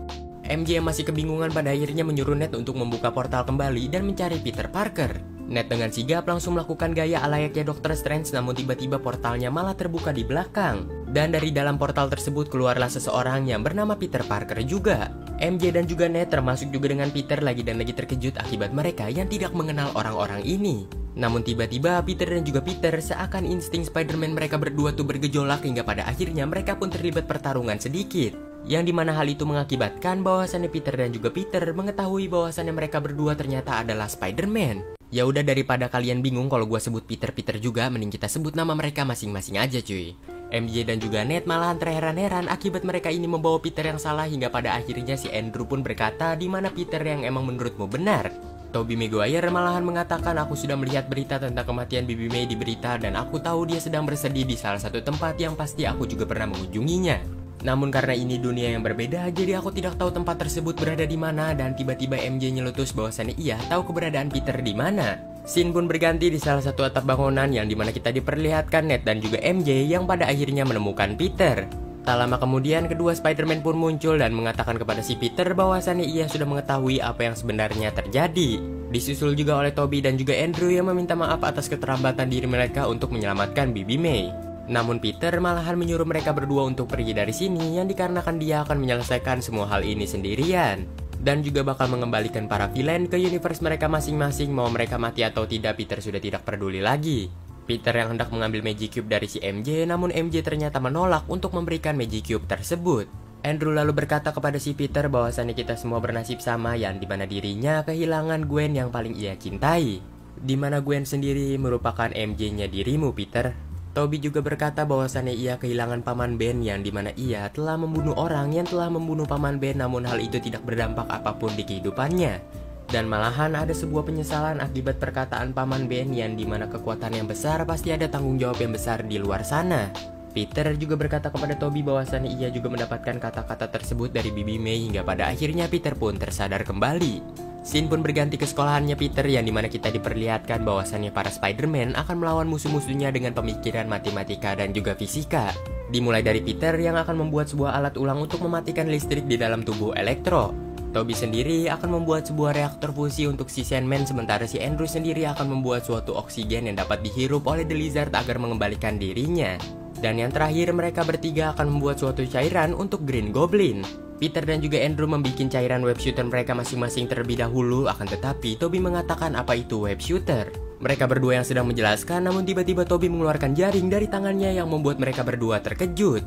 MJ yang masih kebingungan pada akhirnya menyuruh Ned untuk membuka portal kembali dan mencari Peter Parker. Ned dengan sigap langsung melakukan gaya alayaknya Dr. Strange, namun tiba-tiba portalnya malah terbuka di belakang. Dan dari dalam portal tersebut keluarlah seseorang yang bernama Peter Parker juga. MJ dan juga Ned termasuk juga dengan Peter lagi dan lagi terkejut akibat mereka yang tidak mengenal orang-orang ini. Namun tiba-tiba Peter dan juga Peter seakan insting Spider-Man mereka berdua tuh bergejolak hingga pada akhirnya mereka pun terlibat pertarungan sedikit. Yang dimana hal itu mengakibatkan bahwasannya Peter dan juga Peter mengetahui bahwasannya mereka berdua ternyata adalah Spider-Man. Ya udah, daripada kalian bingung kalau gue sebut Peter juga, mending kita sebut nama mereka masing-masing aja cuy. MJ dan juga Ned malahan terheran-heran akibat mereka ini membawa Peter yang salah hingga pada akhirnya si Andrew pun berkata di mana Peter yang emang menurutmu benar. Tobey Maguire malahan mengatakan aku sudah melihat berita tentang kematian Bibi May di berita dan aku tahu dia sedang bersedih di salah satu tempat yang pasti aku juga pernah mengunjunginya. Namun karena ini dunia yang berbeda, jadi aku tidak tahu tempat tersebut berada di mana dan tiba-tiba MJ nyeletus bahwasannya ia tahu keberadaan Peter di mana. Scene pun berganti di salah satu atap bangunan yang dimana kita diperlihatkan Ned dan juga MJ yang pada akhirnya menemukan Peter. Tak lama kemudian kedua Spider-Man pun muncul dan mengatakan kepada si Peter bahwasannya ia sudah mengetahui apa yang sebenarnya terjadi. Disusul juga oleh Tobey dan juga Andrew yang meminta maaf atas keterlambatan diri mereka untuk menyelamatkan Bibi May. Namun Peter malahan menyuruh mereka berdua untuk pergi dari sini yang dikarenakan dia akan menyelesaikan semua hal ini sendirian. Dan juga bakal mengembalikan para villain ke universe mereka masing-masing, mau mereka mati atau tidak Peter sudah tidak peduli lagi. Peter yang hendak mengambil Magic Cube dari si MJ, namun MJ ternyata menolak untuk memberikan Magic Cube tersebut. Andrew lalu berkata kepada si Peter bahwasannya kita semua bernasib sama yang dimana dirinya kehilangan Gwen yang paling ia cintai. Dimana Gwen sendiri merupakan MJ-nya dirimu Peter. Tobey juga berkata bahwasannya ia kehilangan Paman Ben yang dimana ia telah membunuh orang yang telah membunuh Paman Ben, namun hal itu tidak berdampak apapun di kehidupannya. Dan malahan ada sebuah penyesalan akibat perkataan Paman Ben yang dimana kekuatan yang besar pasti ada tanggung jawab yang besar di luar sana. Peter juga berkata kepada Tobey bahwasannya ia juga mendapatkan kata-kata tersebut dari Bibi May hingga pada akhirnya Peter pun tersadar kembali. Scene pun berganti ke sekolahannya Peter yang dimana kita diperlihatkan bahwasannya para Spider-Man akan melawan musuh-musuhnya dengan pemikiran matematika dan juga fisika. Dimulai dari Peter yang akan membuat sebuah alat ulang untuk mematikan listrik di dalam tubuh Electro. Tobey sendiri akan membuat sebuah reaktor fusi untuk si Sandman, sementara si Andrew sendiri akan membuat suatu oksigen yang dapat dihirup oleh The Lizard agar mengembalikan dirinya. Dan yang terakhir mereka bertiga akan membuat suatu cairan untuk Green Goblin. Peter dan juga Andrew membuat cairan web shooter mereka masing-masing terlebih dahulu, akan tetapi Tobey mengatakan apa itu web shooter. Mereka berdua yang sedang menjelaskan, namun tiba-tiba Tobey mengeluarkan jaring dari tangannya yang membuat mereka berdua terkejut.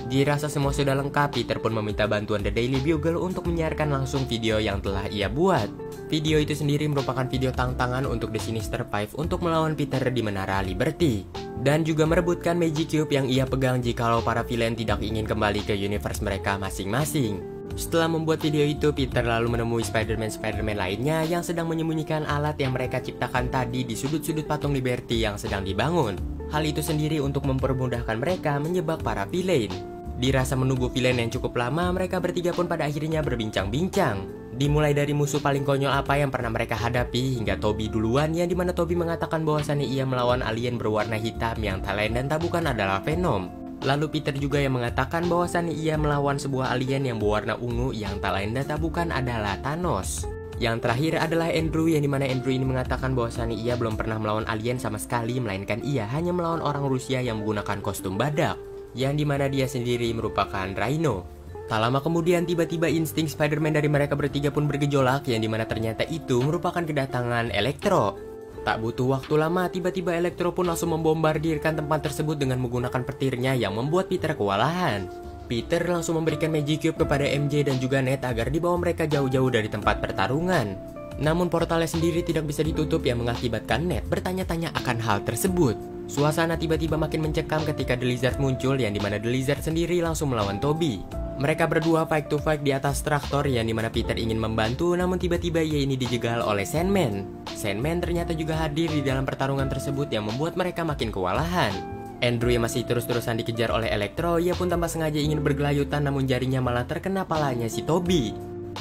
Dirasa semua sudah lengkap, Peter pun meminta bantuan The Daily Bugle untuk menyiarkan langsung video yang telah ia buat. Video itu sendiri merupakan video tantangan untuk The Sinister Five untuk melawan Peter di Menara Liberty. Dan juga merebutkan Magic Cube yang ia pegang jikalau para villain tidak ingin kembali ke universe mereka masing-masing. Setelah membuat video itu, Peter lalu menemui Spider-Man lainnya yang sedang menyembunyikan alat yang mereka ciptakan tadi di sudut-sudut patung Liberty yang sedang dibangun. Hal itu sendiri untuk mempermudahkan mereka menyebak para villain. Dirasa menunggu villain yang cukup lama, mereka bertiga pun pada akhirnya berbincang-bincang. Dimulai dari musuh paling konyol apa yang pernah mereka hadapi hingga Tobey duluan yang dimana Tobey mengatakan bahwasannya ia melawan alien berwarna hitam yang tak lain dan tak bukan adalah Venom. Lalu Peter juga yang mengatakan bahwasannya ia melawan sebuah alien yang berwarna ungu yang tak lain dan tak bukan adalah Thanos. Yang terakhir adalah Andrew yang dimana Andrew ini mengatakan bahwasannya ia belum pernah melawan alien sama sekali, melainkan ia hanya melawan orang Rusia yang menggunakan kostum badak, yang dimana dia sendiri merupakan Rhino. Tak lama kemudian tiba-tiba insting Spider-Man dari mereka bertiga pun bergejolak yang dimana ternyata itu merupakan kedatangan Electro. Tak butuh waktu lama tiba-tiba Electro pun langsung membombardirkan tempat tersebut dengan menggunakan petirnya yang membuat Peter kewalahan. Peter langsung memberikan Magic Cube kepada MJ dan juga Ned agar dibawa mereka jauh-jauh dari tempat pertarungan. Namun portalnya sendiri tidak bisa ditutup yang mengakibatkan Ned bertanya-tanya akan hal tersebut. Suasana tiba-tiba makin mencekam ketika The Lizard muncul yang dimana The Lizard sendiri langsung melawan Toby. Mereka berdua fight to fight di atas traktor yang dimana Peter ingin membantu, namun tiba-tiba ia ini dijegal oleh Sandman. Sandman ternyata juga hadir di dalam pertarungan tersebut yang membuat mereka makin kewalahan. Andrew yang masih terus-terusan dikejar oleh Electro, ia pun tanpa sengaja ingin bergelayutan namun jarinya malah terkena palanya si Toby.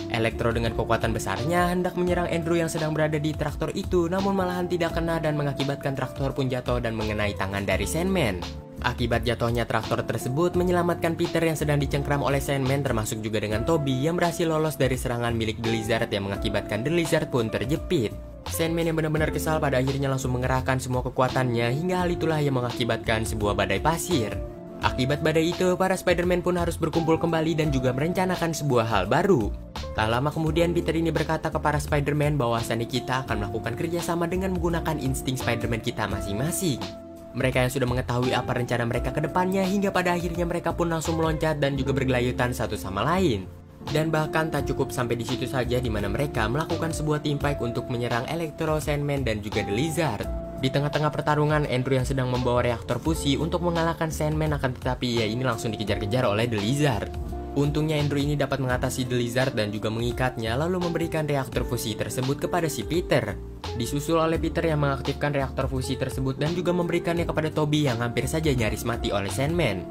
Electro dengan kekuatan besarnya hendak menyerang Andrew yang sedang berada di traktor itu, namun malahan tidak kena dan mengakibatkan traktor pun jatuh dan mengenai tangan dari Sandman. Akibat jatuhnya traktor tersebut menyelamatkan Peter yang sedang dicengkram oleh Sandman, termasuk juga dengan Toby yang berhasil lolos dari serangan milik The Lizard yang mengakibatkan The Lizard pun terjepit. Sandman yang benar-benar kesal pada akhirnya langsung mengerahkan semua kekuatannya hingga hal itulah yang mengakibatkan sebuah badai pasir. Akibat badai itu, para Spider-Man pun harus berkumpul kembali dan juga merencanakan sebuah hal baru. Tak lama kemudian Peter ini berkata ke para Spider-Man bahwasannya kita akan melakukan kerjasama dengan menggunakan insting Spider-Man kita masing-masing. Mereka yang sudah mengetahui apa rencana mereka ke depannya hingga pada akhirnya mereka pun langsung meloncat dan juga bergelayutan satu sama lain. Dan bahkan tak cukup sampai di situ saja di mana mereka melakukan sebuah team fight untuk menyerang Electro, Sandman dan juga The Lizard. Di tengah-tengah pertarungan, Andrew yang sedang membawa reaktor fusi untuk mengalahkan Sandman, akan tetapi ia ini langsung dikejar-kejar oleh The Lizard. Untungnya Andrew ini dapat mengatasi The Lizard dan juga mengikatnya lalu memberikan reaktor fusi tersebut kepada si Peter. Disusul oleh Peter yang mengaktifkan reaktor fusi tersebut dan juga memberikannya kepada Toby yang hampir saja nyaris mati oleh Sandman.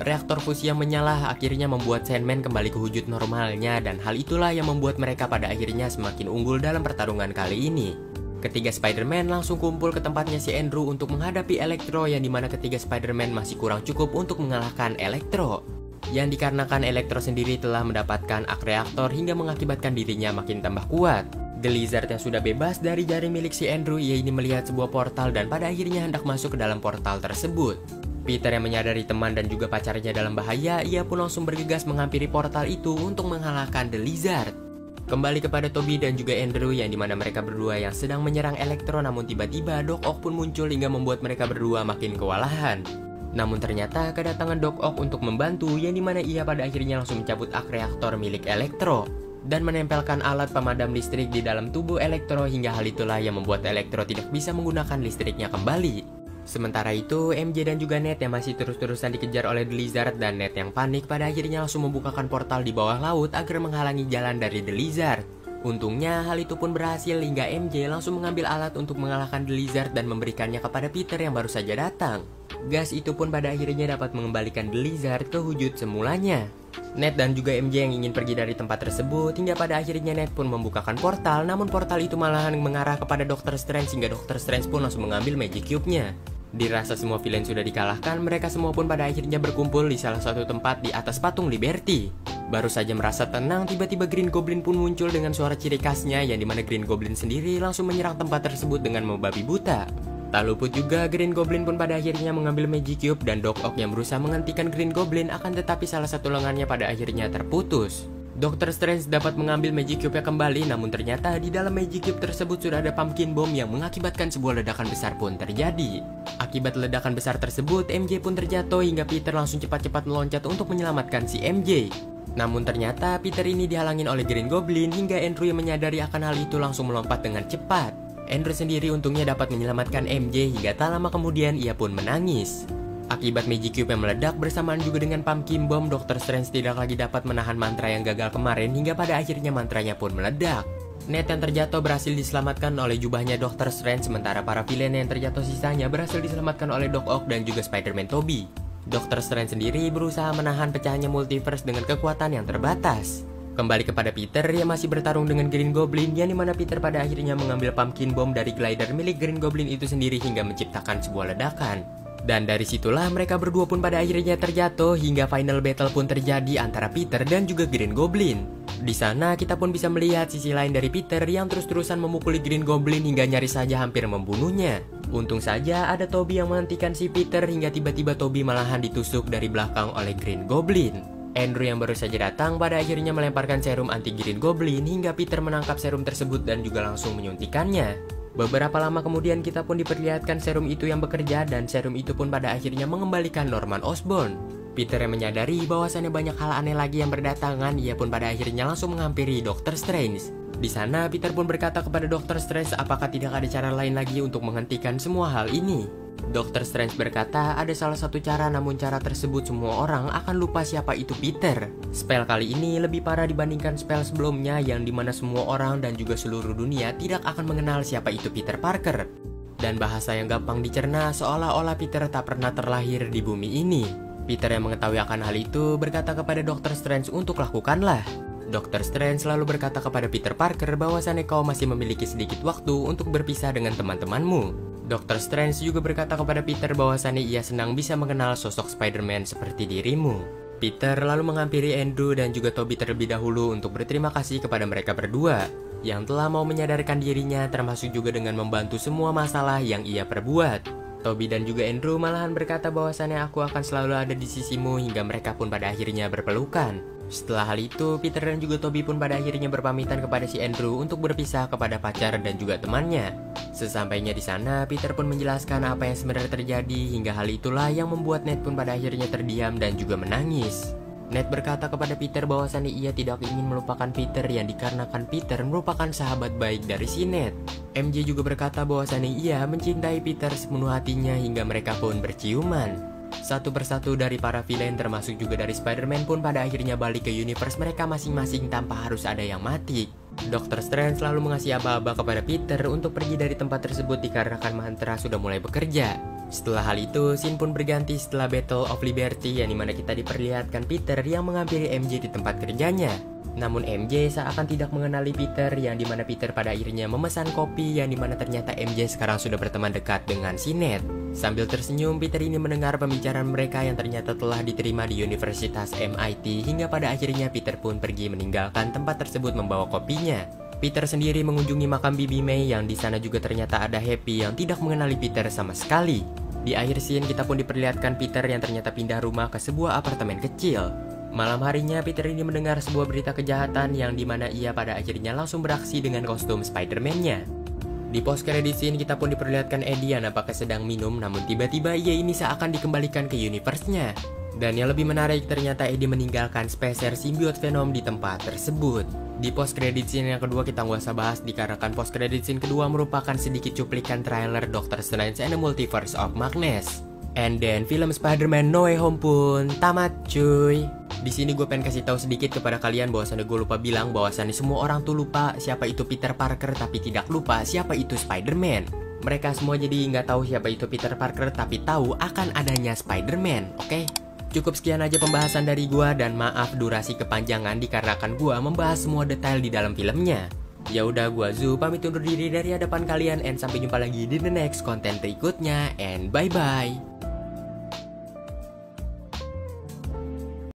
Reaktor fusi yang menyala akhirnya membuat Sandman kembali ke wujud normalnya dan hal itulah yang membuat mereka pada akhirnya semakin unggul dalam pertarungan kali ini. Ketiga Spider-Man langsung kumpul ke tempatnya si Andrew untuk menghadapi Electro yang dimana ketiga Spider-Man masih kurang cukup untuk mengalahkan Electro. Yang dikarenakan Electro sendiri telah mendapatkan ak reaktor hingga mengakibatkan dirinya makin tambah kuat. The Lizard yang sudah bebas dari jaring milik si Andrew, ia ini melihat sebuah portal dan pada akhirnya hendak masuk ke dalam portal tersebut. Peter yang menyadari teman dan juga pacarnya dalam bahaya, ia pun langsung bergegas menghampiri portal itu untuk mengalahkan The Lizard. Kembali kepada Toby dan juga Andrew yang dimana mereka berdua yang sedang menyerang Electro, namun tiba-tiba Doc Ock pun muncul hingga membuat mereka berdua makin kewalahan. Namun ternyata kedatangan Doc Ock untuk membantu yang dimana ia pada akhirnya langsung mencabut ak reaktor milik Electro dan menempelkan alat pemadam listrik di dalam tubuh Electro hingga hal itulah yang membuat Electro tidak bisa menggunakan listriknya kembali. Sementara itu, MJ dan juga Ned yang masih terus-terusan dikejar oleh The Lizard dan Ned yang panik pada akhirnya langsung membukakan portal di bawah laut agar menghalangi jalan dari The Lizard. Untungnya hal itu pun berhasil hingga MJ langsung mengambil alat untuk mengalahkan The Lizard dan memberikannya kepada Peter yang baru saja datang. Gas itu pun pada akhirnya dapat mengembalikan The Lizard ke wujud semulanya. Ned dan juga MJ yang ingin pergi dari tempat tersebut hingga pada akhirnya Ned pun membukakan portal, namun portal itu malahan mengarah kepada Dr. Strange hingga Dr. Strange pun langsung mengambil Magic Cube-nya. Dirasa semua villain sudah dikalahkan, mereka semua pun pada akhirnya berkumpul di salah satu tempat di atas patung Liberty. Baru saja merasa tenang, tiba-tiba Green Goblin pun muncul dengan suara ciri khasnya yang dimana Green Goblin sendiri langsung menyerang tempat tersebut dengan membabi buta. Tak luput juga Green Goblin pun pada akhirnya mengambil Magic Cube dan Doc Ock yang berusaha menghentikan Green Goblin, akan tetapi salah satu lengannya pada akhirnya terputus. Dr. Strange dapat mengambil Magic Cube-nya kembali, namun ternyata di dalam Magic Cube tersebut sudah ada Pumpkin Bomb yang mengakibatkan sebuah ledakan besar pun terjadi. Akibat ledakan besar tersebut, MJ pun terjatuh hingga Peter langsung cepat-cepat meloncat untuk menyelamatkan si MJ. Namun ternyata Peter ini dihalangin oleh Green Goblin hingga Andrew yang menyadari akan hal itu langsung melompat dengan cepat. Andrew sendiri untungnya dapat menyelamatkan MJ hingga tak lama kemudian ia pun menangis. Akibat Magic Cube yang meledak bersamaan juga dengan Pumpkin Bomb, Dr. Strange tidak lagi dapat menahan mantra yang gagal kemarin hingga pada akhirnya mantranya pun meledak. Ned yang terjatuh berhasil diselamatkan oleh jubahnya Dr. Strange, sementara para villain yang terjatuh sisanya berhasil diselamatkan oleh Doc Ock dan juga Spider-Man Toby. Dr. Strange sendiri berusaha menahan pecahannya multiverse dengan kekuatan yang terbatas. Kembali kepada Peter yang masih bertarung dengan Green Goblin, yang dimana Peter pada akhirnya mengambil Pumpkin Bomb dari glider milik Green Goblin itu sendiri hingga menciptakan sebuah ledakan. Dan dari situlah mereka berdua pun pada akhirnya terjatuh hingga final battle pun terjadi antara Peter dan juga Green Goblin. Di sana kita pun bisa melihat sisi lain dari Peter yang terus-terusan memukuli Green Goblin hingga nyaris saja hampir membunuhnya. Untung saja ada Toby yang menghentikan si Peter hingga tiba-tiba Toby malahan ditusuk dari belakang oleh Green Goblin. Andrew yang baru saja datang pada akhirnya melemparkan serum anti Green Goblin hingga Peter menangkap serum tersebut dan juga langsung menyuntikannya. Beberapa lama kemudian kita pun diperlihatkan serum itu yang bekerja dan serum itu pun pada akhirnya mengembalikan Norman Osborn. Peter yang menyadari bahwasannya banyak hal aneh lagi yang berdatangan, ia pun pada akhirnya langsung menghampiri Dr. Strange. Di sana, Peter pun berkata kepada Dr. Strange apakah tidak ada cara lain lagi untuk menghentikan semua hal ini. Dr. Strange berkata ada salah satu cara, namun cara tersebut semua orang akan lupa siapa itu Peter. Spell kali ini lebih parah dibandingkan spell sebelumnya yang dimana semua orang dan juga seluruh dunia tidak akan mengenal siapa itu Peter Parker. Dan bahasa yang gampang dicerna seolah-olah Peter tak pernah terlahir di bumi ini. Peter yang mengetahui akan hal itu berkata kepada Dr. Strange untuk lakukanlah. Dr. Strange selalu berkata kepada Peter Parker bahwasannya kau masih memiliki sedikit waktu untuk berpisah dengan teman-temanmu. Dr. Strange juga berkata kepada Peter bahwasannya ia senang bisa mengenal sosok Spider-Man seperti dirimu. Peter lalu menghampiri Andrew dan juga Tobey terlebih dahulu untuk berterima kasih kepada mereka berdua yang telah mau menyadarkan dirinya, termasuk juga dengan membantu semua masalah yang ia perbuat. Tobey dan juga Andrew malahan berkata bahwasannya aku akan selalu ada di sisimu hingga mereka pun pada akhirnya berpelukan. Setelah hal itu, Peter dan juga Tobey pun pada akhirnya berpamitan kepada si Andrew untuk berpisah kepada pacar dan juga temannya. Sesampainya di sana, Peter pun menjelaskan apa yang sebenarnya terjadi hingga hal itulah yang membuat Ned pun pada akhirnya terdiam dan juga menangis. Ned berkata kepada Peter bahwasannya ia tidak ingin melupakan Peter yang dikarenakan Peter merupakan sahabat baik dari si Ned. MJ juga berkata bahwasannya ia mencintai Peter sepenuh hatinya hingga mereka pun berciuman. Satu persatu dari para villain termasuk juga dari Spider-Man pun pada akhirnya balik ke universe mereka masing-masing tanpa harus ada yang mati. Dr. Strange selalu mengasih aba-aba kepada Peter untuk pergi dari tempat tersebut dikarenakan mantra sudah mulai bekerja. Setelah hal itu, scene pun berganti setelah Battle of Liberty yang dimana kita diperlihatkan Peter yang menghampiri MJ di tempat kerjanya. Namun MJ seakan tidak mengenali Peter yang dimana Peter pada akhirnya memesan kopi yang dimana ternyata MJ sekarang sudah berteman dekat dengan si Ned. Sambil tersenyum, Peter ini mendengar pembicaraan mereka yang ternyata telah diterima di Universitas MIT hingga pada akhirnya Peter pun pergi meninggalkan tempat tersebut membawa kopinya. Peter sendiri mengunjungi makam Bibi May yang di sana juga ternyata ada Happy yang tidak mengenali Peter sama sekali. Di akhir scene kita pun diperlihatkan Peter yang ternyata pindah rumah ke sebuah apartemen kecil. Malam harinya Peter ini mendengar sebuah berita kejahatan yang dimana ia pada akhirnya langsung beraksi dengan kostum Spider-Man-nya. Di post credit scene kita pun diperlihatkan Eddie yang nampaknya sedang minum, namun tiba-tiba ia ini seakan dikembalikan ke universe-nya. Dan yang lebih menarik ternyata Eddie meninggalkan spesies simbiot Venom di tempat tersebut. Di post credit scene yang kedua kita nggak usah bahas dikarenakan post credit scene kedua merupakan sedikit cuplikan trailer Doctor Strange and the Multiverse of Madness. And then film Spider-Man No Way Home pun tamat cuy. Di sini gue pengen kasih tahu sedikit kepada kalian bahwasannya gue lupa bilang bahwasannya semua orang tuh lupa siapa itu Peter Parker tapi tidak lupa siapa itu Spider-Man. Mereka semua jadi nggak tahu siapa itu Peter Parker tapi tahu akan adanya Spider-Man, oke? Cukup sekian aja pembahasan dari gua dan maaf durasi kepanjangan dikarenakan gua membahas semua detail di dalam filmnya. Ya udah, gua Zu pamit undur diri dari hadapan kalian and sampai jumpa lagi di the next konten berikutnya and bye bye.